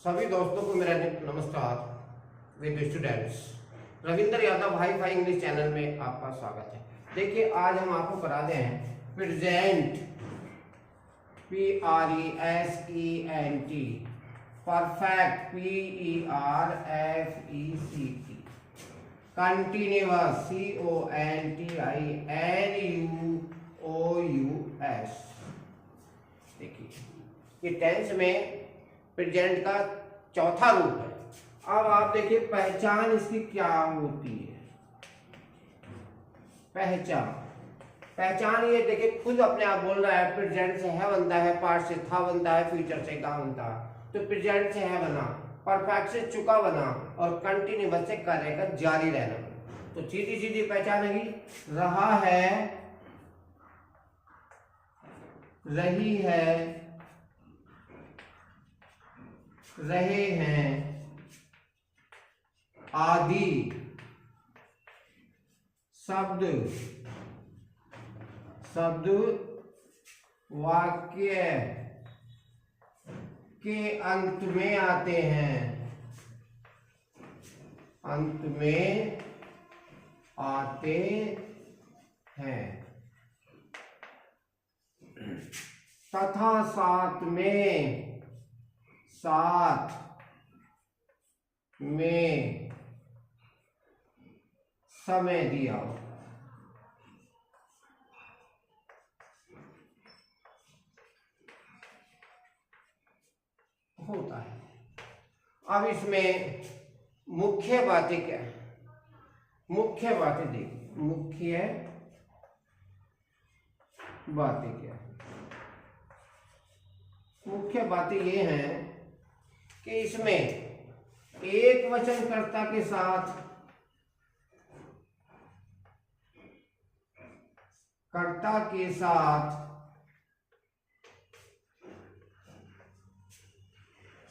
सभी दोस्तों को मेरा नमस्कार। With students, Ravindra Yadav hi fi English channel में आपका स्वागत है। देखिए, आज हम आपको करा रहे हैं present, PRESENT, perfect, PERFECT, continuous, CONTINUOUS। देखिए, ये टेंस में प्रेजेंट का चौथा रूप है। अब आप देखिए पहचान इसकी क्या होती है। पहचान ये देखिए, खुद अपने आप बोल रहा है प्रेजेंट से है बनता है, पास्ट से था बनता है, फ्यूचर से का बनता है। तो प्रेजेंट से है बना, परफेक्ट से चुका बना, और कंटिन्यूअस से करेगा जारी रहना बना। तो सीधी सीधी पहचान है, रहा है, रही है, रहे हैं आदि शब्द वाक्य के अंत में आते हैं, तथा साथ में समय दिया होता है। अब इसमें मुख्य बातें क्या है? मुख्य बातें देखिए, मुख्य बातें ये हैं कि इसमें एक वचनकर्ता के साथ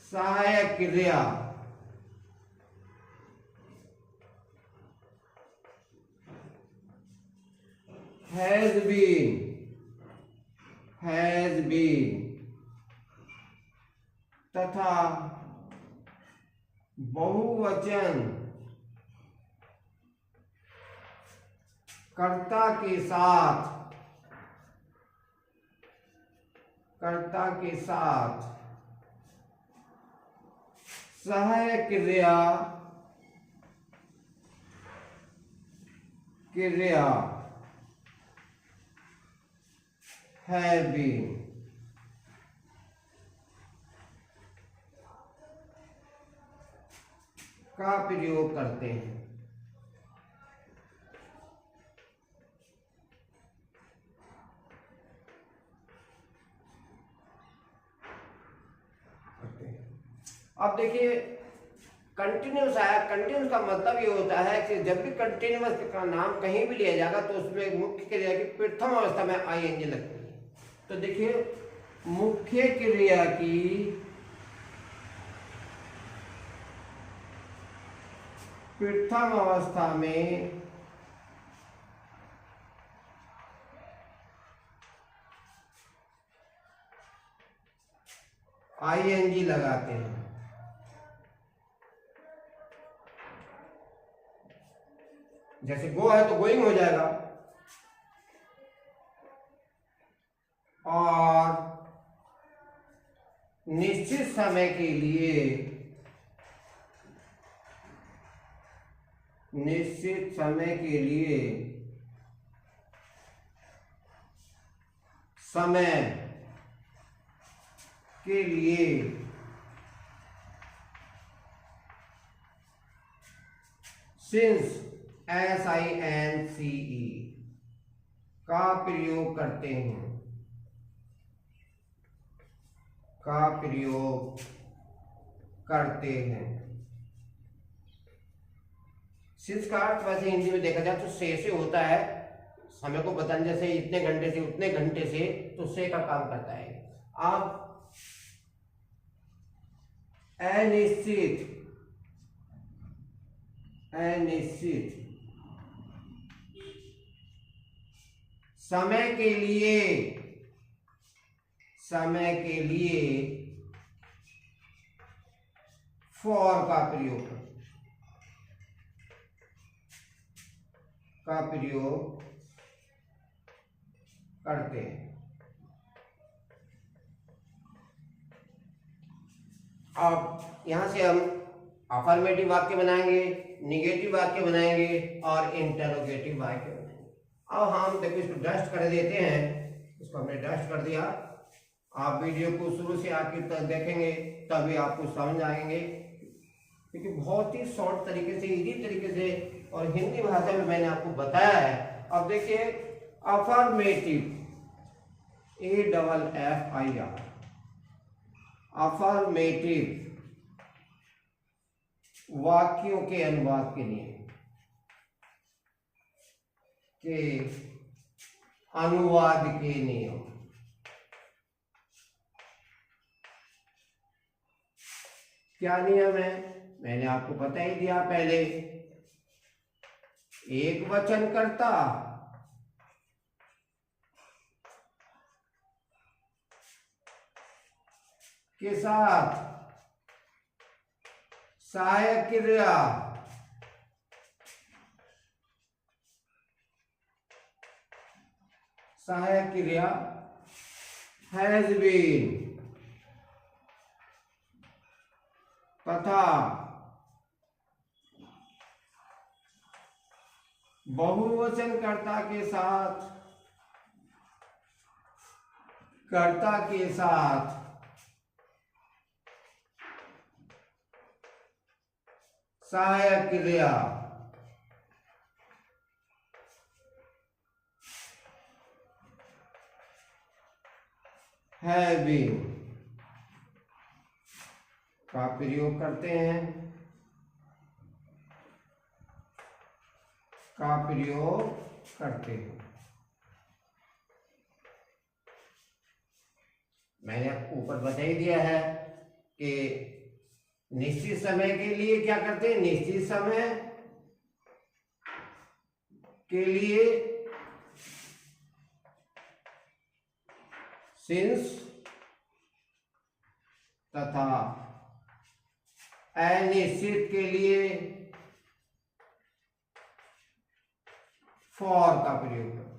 सहायक क्रिया has been तथा बहुवचन कर्ता के साथ सहायक क्रिया have been का प्रयोग करते हैं। अब देखिए, कंटिन्यूस आया। कंटिन्यूस का मतलब ये होता है कि जब भी कंटिन्यूस का नाम कहीं भी लिया जाएगा तो उसमें मुख्य क्रिया की प्रथम अवस्था में ING लगती है। तो देखिए, मुख्य क्रिया की प्रथम अवस्था में ING लगाते हैं। जैसे गो है तो गोइंग हो जाएगा, और निश्चित समय के लिए since SINCE का प्रयोग करते हैं। सिंस का अर्थ वैसे हिंदी में देखा जाए तो से होता है, समय को बताने, जैसे इतने घंटे से उतने घंटे से, तो से का काम करता है। अब अनिश्चित समय के लिए फॉर का प्रयोग करते हैं। अब यहां से हम अफर्मेटिव वाक्य बनाएंगे, निगेटिव वाक्य बनाएंगे और इंटरोगेटिव वाक्य बनाएंगे। अब हम देखो इसको डस्ट कर देते हैं। इसको हमने डस्ट कर दिया। आप वीडियो को शुरू से आखिर तक देखेंगे तभी आपको समझ आएंगे, क्योंकि बहुत ही शॉर्ट तरीके से, इजी तरीके से और हिंदी भाषा में मैंने आपको बताया है। अब देखिए अफर्मेटिव, AFFIR, अफर्मेटिव वाक्यों के अनुवाद के लिए अनुवाद के नियम। क्या नियम है मैंने आपको बता ही दिया पहले। एक वचनकर्ता के साथ सहायक क्रिया हैज बीन तथा बहुवचनकर्ता के साथ कर्ता के साथ सहायक क्रिया है बीन का प्रयोग करते हैं, मैंने ऊपर बता ही दिया है कि निश्चित समय के लिए क्या करते हैं, निश्चित समय के लिए सिंस तथा अनिश्चित के लिए फॉर का प्रयोग करते हैं।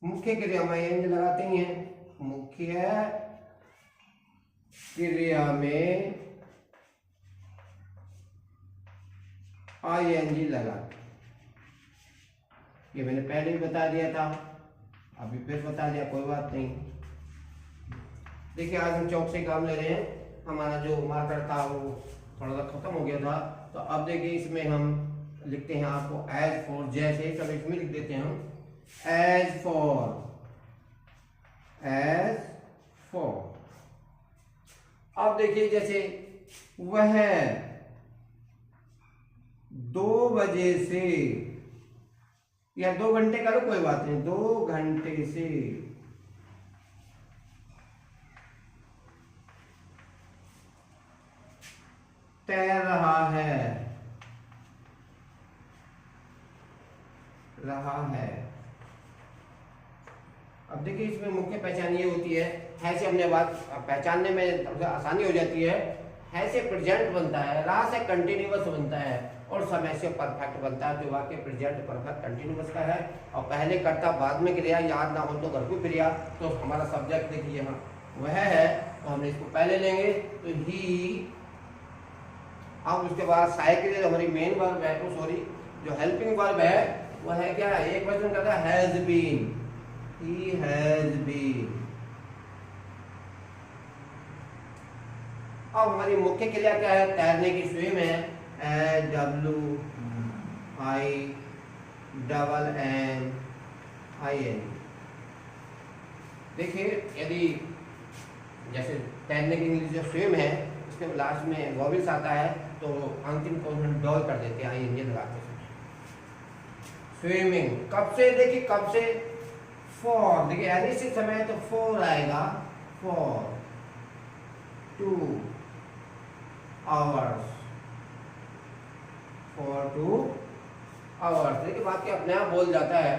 मुख्य क्रिया में इंज लगाते ही हैं। मुख्य क्रिया में ING लगाते, ये मैंने पहले भी बता दिया था, अभी फिर बता दिया, कोई बात नहीं। देखिए आज हम चौक से काम ले रहे हैं। हमारा जो मार्कर था वो थोड़ा सा खत्म हो गया था, तो अब देखिए इसमें हम लिखते हैं आपको एज फॉर, जैसे कभी इसमें लिख देते हैं हम एज फॉर। अब देखिए जैसे वह 2 बजे से, या 2 घंटे का, कोई बात नहीं, 2 घंटे से तैर रहा है। अब देखिए इसमें मुख्य पहचान ये होती है से हमने बात पहचानने में आसानी हो जाती है। से प्रेजेंट बनता है, रहा से कंटिन्यूअस बनता है और समय से परफेक्ट बनता है, जो वाक्य प्रेजेंट परफेक्ट कंटिन्यूअस का है। और पहले कर्ता बाद में क्रिया, याद ना हो तो घर को क्रिया। तो हमारा सब्जेक्ट देखिए यहाँ वह है, तो हम इसको पहले लेंगे तो ही। अब उसके बाद सहायक क्रिया हमारी मेन वर्ब है, तो सॉरी जो हेल्पिंग वर्ब है वह है क्या, एक वचन करता है has been, he has been. अब हमारी मुख्य क्रिया क्या है, तैरने की स्विम है, SWIMMIN। देखिए यदि जैसे तैरने की इंग्लिश जो स्विम है उसके लास्ट में वॉवेल्स आता है, तो अंतिम कॉन्सोनेंट डॉल कर देते हैं ING लगाते हैं। स्विमिंग कब से, देखिए कब से, फॉर, देखिए अनिश्चित समय है तो फॉर आएगा, फॉर 2 आवर्स, फॉर 2 आवर्स। देखिए बात के अपने आप बोल जाता है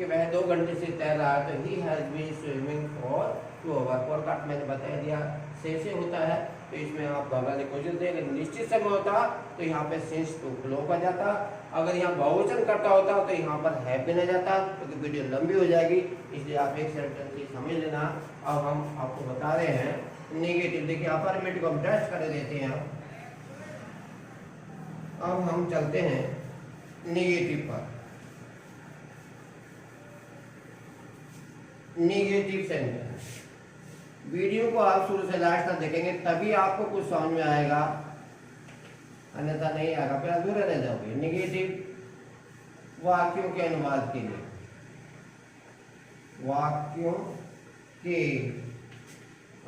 कि वह 2 घंटे से तैर रहा है, तो he has been swimming for 2 hour. For का मैंने बता दिया से होता है, तो इसमें आप दोबारा कोशिश दें। अगर निश्चित समय होता तो यहाँ पे सिंस टू क्लोक आ जाता। अगर यहाँ बहुवचन करता होता तो यहाँ पर हैव बिन आ जाता, क्योंकि तो वीडियो लंबी हो जाएगी, इसलिए आप एक सेंटेंस ही समझ लेना। अब हम आपको बता रहे हैं नेगेटिव। देखिए अफर्मेटिव को हम टेस्ट कर देते हैं। अब हम चलते हैं नेगेटिव पर। नेगेटिव सेंटेंस, वीडियो को आप शुरू से लास्ट तक देखेंगे तभी आपको कुछ समझ में आएगा, अन्यथा नहीं आएगा, फिर अधूरे रह जाओगे। नेगेटिव वाक्यों के अनुवाद के लिए, वाक्यों के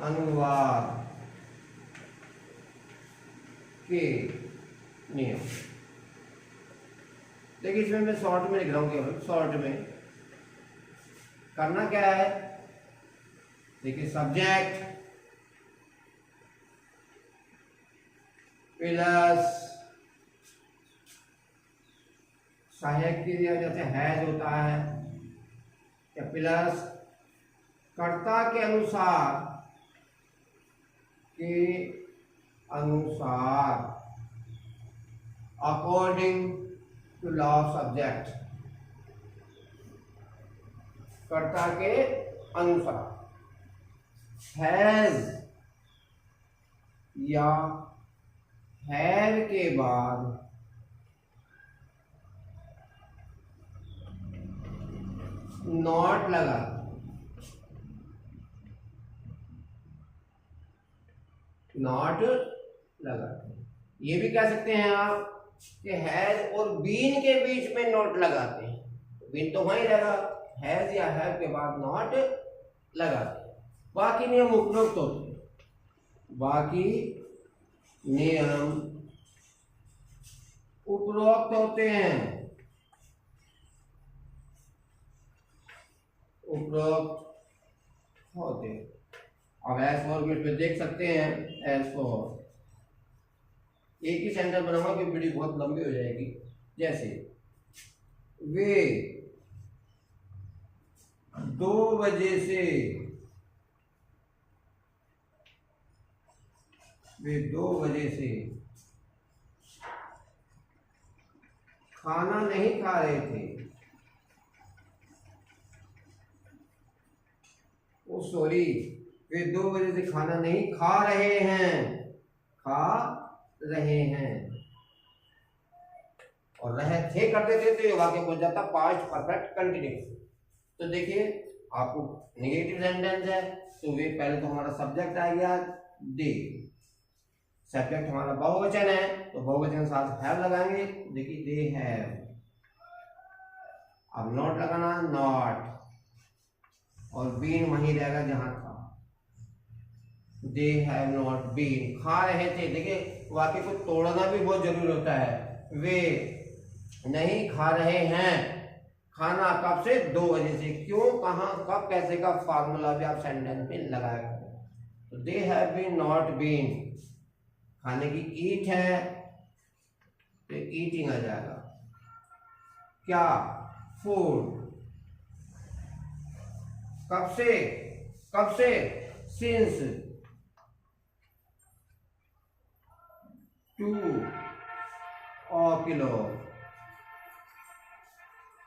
अनुवाद के नियम। देखिए इसमें मैं शॉर्ट में लिख रहा हूँ, केवल शॉर्ट में करना क्या है। देखिए सब्जेक्ट प्लस सहायक क्रिया जैसे हैज होता है, या प्लस कर्ता के अनुसार, according to law of subject, कर्ता के अनुसार। हैज या हैव के बाद नॉट लगा, नॉट लगा। ये भी कह सकते हैं आप कि हैज और बीन के बीच में नॉट लगाते हैं, बीन तो वहीं रहेगा, हैज या हैव के बाद नॉट लगाते हैं। बाकी नियम उपरोक्त होते हैं, बाकी नियम उपरोक्त होते हैं, उपरोक्त होते हैं। अब एस फोर में देख सकते हैं, एस फोर एक ही सेंटेंस बनाऊंगा कि वीडियो बहुत लंबी हो जाएगी। जैसे वे 2 बजे से, वे 2 बजे से खाना नहीं खा रहे थे। ओ सॉरी, वे 2 बजे से खाना नहीं खा रहे हैं, खा रहे हैं। और रहे थे कर देते तो ये वाक्य बन जाता पास्ट परफेक्ट कंटिन्यूस। तो देखिए आपको नेगेटिव सेंटेंस है, तो वे पहले तो हमारा सब्जेक्ट आ गया दे, सब्जेक्ट हमारा बहुवचन है तो बहुवचन के साथ हैव लगाएंगे। देखिए दे हैव, अब नॉट लगाना नॉट, और बीन वहीं रहेगा जहां था, दे हैव नॉट बीन। खा रहे थे, देखिए वाक्य को तोड़ना भी बहुत जरूरी होता है। वे नहीं खा रहे हैं खाना, कब से? 2 बजे से। क्यों, कहां, कब, कैसे का फार्मूला भी आप सेंटेंस में लगाया। तो they have been not been, खाने की ईट है तो ईटिंग आ जाएगा। क्या, फूड। कब से, कब से? सिंस 2 o'clock,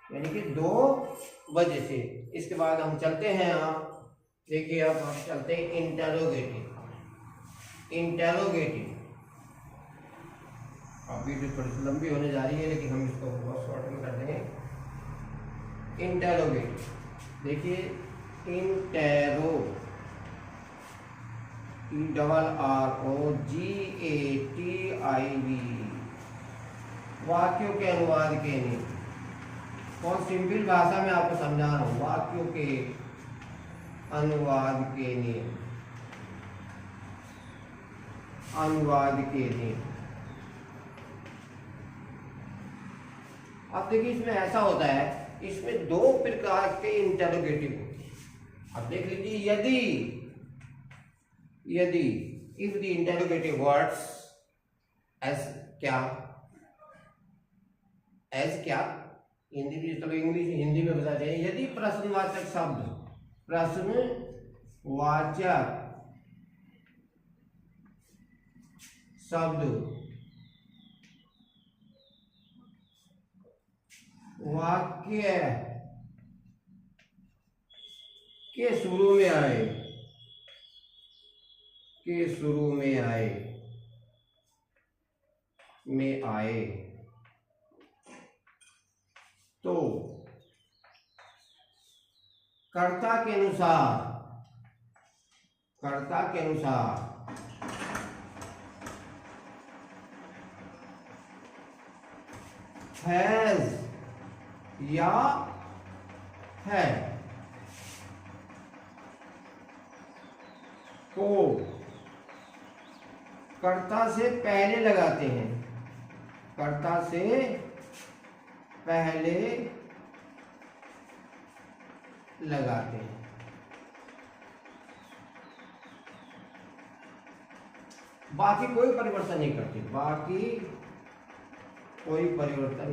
यानी कि 2 बजे से। इसके बाद हम चलते हैं, आप देखिए अब हम चलते हैं इंटेरोगेटिव। इंटेरोगेटिव अब वीडियो थोड़ी सी लंबी होने जा रही है, लेकिन हम इसको बहुत शॉर्ट में कर देंगे। इंटेरोगेटिव देखिए, इंटेरो ERROGATIV, वाक्यों के अनुवाद के लिए। बहुत सिंपल भाषा में आपको समझा रहा हूँ, वाक्यों के अनुवाद के लिए, अनुवाद के लिए। अब देखिए इसमें ऐसा होता है, इसमें 2 प्रकार के इंटेरोगेटिव होते हैं। अब देख लीजिए, यदि if the interrogative words as क्या, एज क्या, हिंदी में, चलो इंग्लिश हिंदी में बताते हैं। यदि प्रश्नवाचक शब्द वाक्य के शुरू में आए तो कर्ता के अनुसार हैज या है को कर्ता से पहले लगाते हैं, बाकी कोई परिवर्तन नहीं करते, बाकी कोई परिवर्तन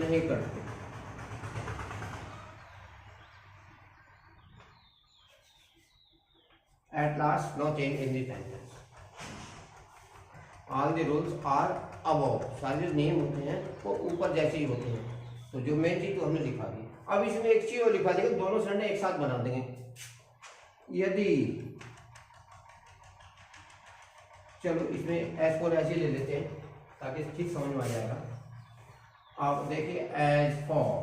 नहीं करते। At last, no change in the sentence. All the rules are above. सारे नियम होते हैं वो ऊपर जैसे ही होते हैं। तो जो मेन चीज तो हमने लिखा दी। अब इसमें एक चीज और लिखा देंगे, दोनों सेंटेंस एक साथ बना देंगे। यदि, चलो इसमें एज फॉर ऐसे ले लेते हैं ताकि ठीक समझ में आ जाएगा। आप देखिए, एज फॉर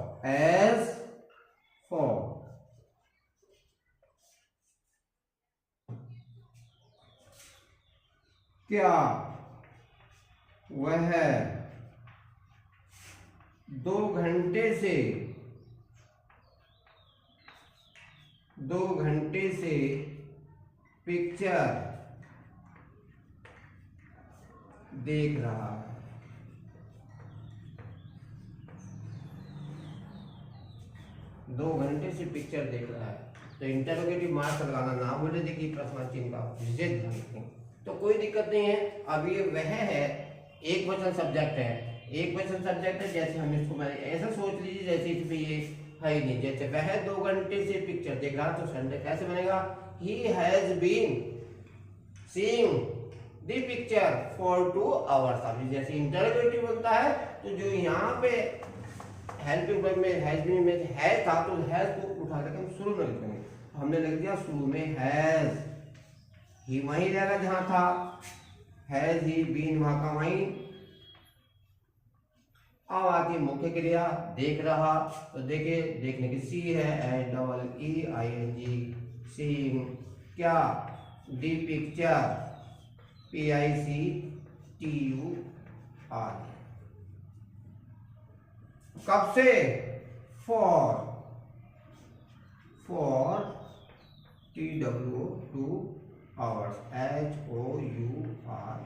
क्या वह 2 घंटे से पिक्चर देख रहा है? 2 घंटे से पिक्चर देख रहा है। तो इंटरोगेटिव मार्क लगाना ना बोले, देखिए प्रश्न चिन्ह का विशेष ध्यान रखें तो कोई दिक्कत नहीं है। अब ये वह है, एक वचन सब्जेक्ट है, जैसे हम इसको ऐसा सोच लीजिए जैसे इसमें ये है ही नहीं। जैसे वह 2 घंटे से पिक्चर देख रहा, तो सेंटेंस कैसे बनेगा? He has been seeing the picture for 2 hours. अभी जैसे इंटरोगेटिव बनता है तो जो यहाँ पे हेल्पिंग वर्ब में हैज बीन में हैज था, तो हैज को उठा के हम शुरू में लिखेंगे। हमने लिख दिया शुरू में हैज, ही वहीं रहेगा जहां था, हैज ही बीन वहां का वहीं। अब आती मुख्य क्रिया देख रहा, तो देखिए देखने की सी है, SEEING सीइंग। क्या? दी पिक्चर, PICTUR। कब से? For TW2 hours, HOURS।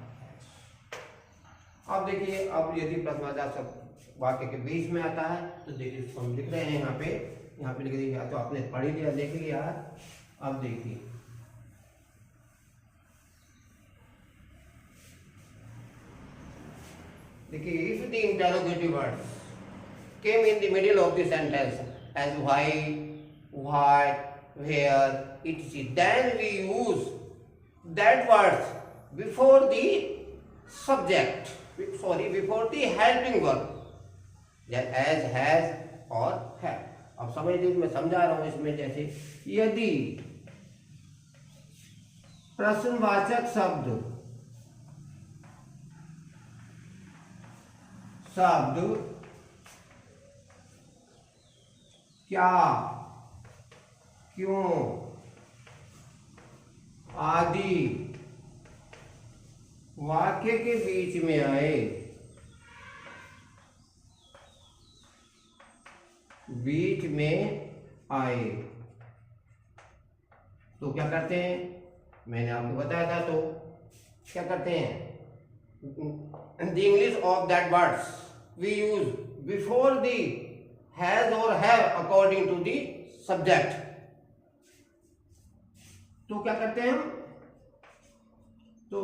अब देखिए, अब यदि प्रश्नवाचक शब्द वाक्य के बीच में आता है तो देखिए इसको हम लिख रहे हैं यहाँ पे लिख दिया, तो आपने पढ़ ही लिया, देख लिया। अब देखिए, if the interrogative words came in the middle of the sentence as why, what, where, etc., then we use that words before the subject, before the helping verb, as, has और have। अब समझ लीजिए, मैं समझा रहा हूं इसमें। जैसे यदि प्रश्नवाचक शब्द क्या, क्यों आदि वाक्य के बीच में आए तो क्या करते हैं? मैंने आपको बताया था, तो क्या करते हैं? The English of that words we use before the has or have according to the subject। तो क्या करते हैं हम, तो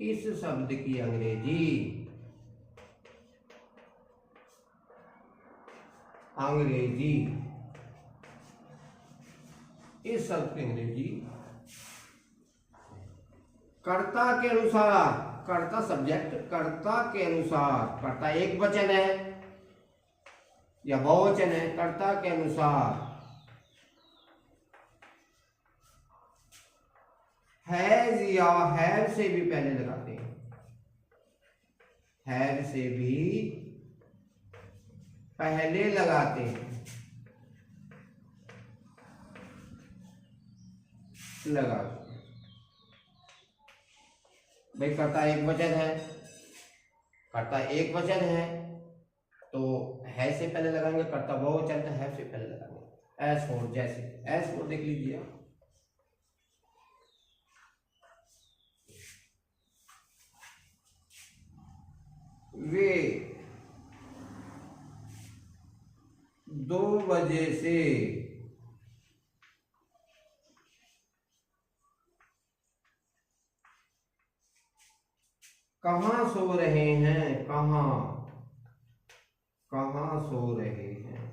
इस शब्द की अंग्रेजी इस शब्द की अंग्रेजी कर्ता के अनुसार, कर्ता सब्जेक्ट, कर्ता के अनुसार, कर्ता एक वचन है या बहुवचन है, कर्ता के अनुसार हैज या हैव से भी पहले लगाते हैं, हैव से भी पहले लगाते हैं, लगाते हैं। भाई कर्ता एक वचन है, कर्ता एक वचन है तो है से पहले लगाएंगे, कर्ता बहुवचन तो है से पहले लगाएंगे। एस फोर, जैसे एस फोर देख लीजिए, वे 2 बजे से कहाँ सो रहे हैं, कहाँ सो रहे हैं।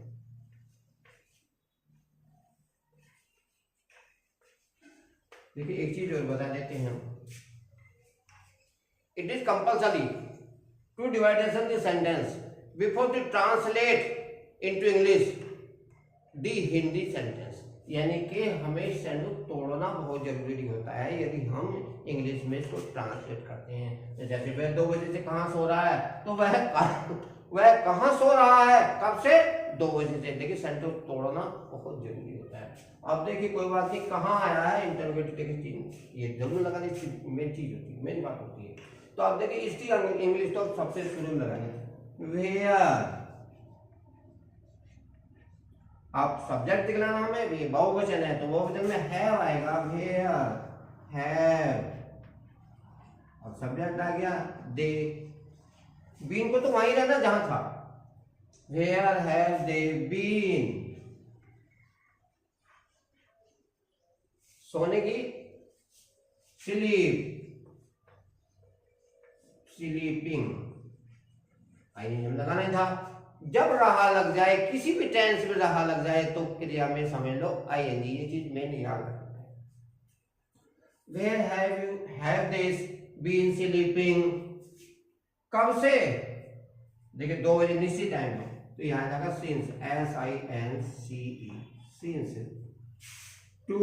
देखिए एक चीज और बता देते हैं, it is compulsory to dividation the sentence before to translate into English the Hindi sentence, यानी कि हमें सेंटेंस तोड़ना बहुत जरूरी होता है यदि हम इंग्लिश में इसको ट्रांसलेट करते हैं। जैसे वह 2 बजे से कहाँ सो रहा है, तो वह कहाँ सो रहा है, कब से, 2 बजे से। देखिए सेंटेंस तोड़ना बहुत जरूरी होता है। अब देखिए कोई बात नहीं, कहाँ आया है इंटरोगेटिव, ये जरूर लगाने मेन चीज होती है, मेन बात होती है। तो आप देखिए इसकी इंग्लिश तो सबसे शुरू में लगाएंगे, वेयर, आप सब्जेक्ट दिखलाना हमें, ये बहुवचन है तो बहुवचन में हैव आएगा, वेयर हैव, और सब्जेक्ट आ गया दे, बीन को तो वहीं रहना जहां था, वेयर हैव दे बीन, सोने की स्लीप, स्लीपिंग, आईएनजी लगाना ही था। जब रहा लग जाए, किसी भी टेंस में रहा लग जाए तो क्रिया में समझ लो आईएनजी, ये चीज में याद रखना है। Where have you have this been sleeping, कब से, देखिए 2 बजे निश्चित टाइम है तो यहां जाएगा since, SINCE, since, to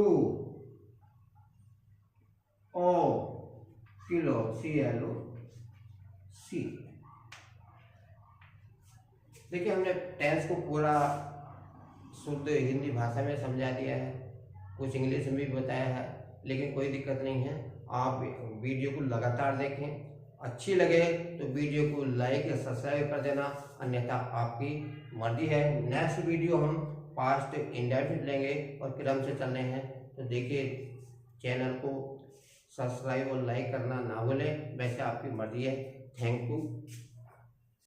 o'clock, CLOC। देखिए हमने टेंस को पूरा शुद्ध हिंदी भाषा में समझा दिया है, कुछ इंग्लिश में भी बताया है, लेकिन कोई दिक्कत नहीं है। आप वीडियो को लगातार देखें, अच्छी लगे तो वीडियो को लाइक या सब्सक्राइब कर देना, अन्यथा आपकी मर्जी है। नेक्स्ट वीडियो हम पास्ट इंडेप्थ लेंगे और क्रम से चलने हैं, तो देखिए चैनल को सब्सक्राइब और लाइक करना ना भूलें, वैसे आपकी मर्जी है। Thank you.